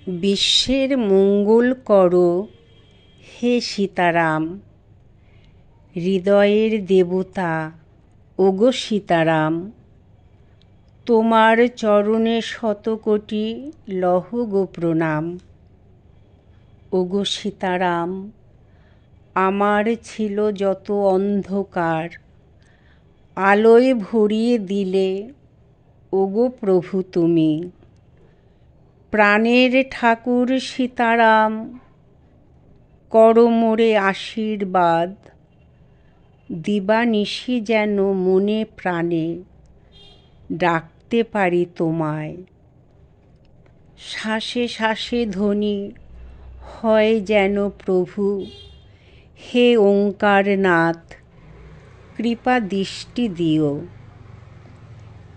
বিশ্বের মঙ্গল করো হে সীতারাম। হৃদয়ের দেবতা ওগো সীতারাম। তোমার চরণে শতকোটি লহ গো প্রণাম। ওগো সীতারাম, আমার ছিল যত অন্ধকার আলোয় ভরিয়ে দিলে ওগো প্রভু তুমি। প্রাণের ঠাকুর সীতারাম, করো মোরে আশীর্বাদ। দিবানিশি যেন মনে প্রাণে ডাকতে পারি তোমায়। শ্বাসে শ্বাসে ধ্বনি হয় যেন প্রভু, হে ওঙ্কারনাথ কৃপা দৃষ্টি দিও।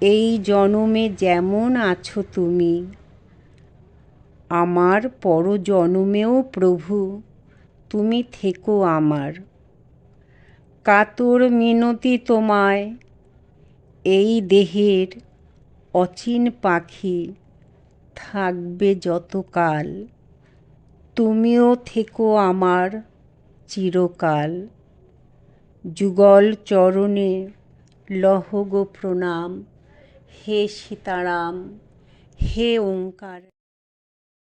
এই জনমে যেমন আছো তুমি, আমার পরজনমেও প্রভু তুমি থেকো আমার। কাতর মিনতি তোমায়, এই দেহের অচিন পাখি থাকবে যতকাল, তুমিও থেকো আমার চিরকাল। যুগল চরণে লহ গো প্রণাম, হে সীতারাম, হে ওঙ্কার।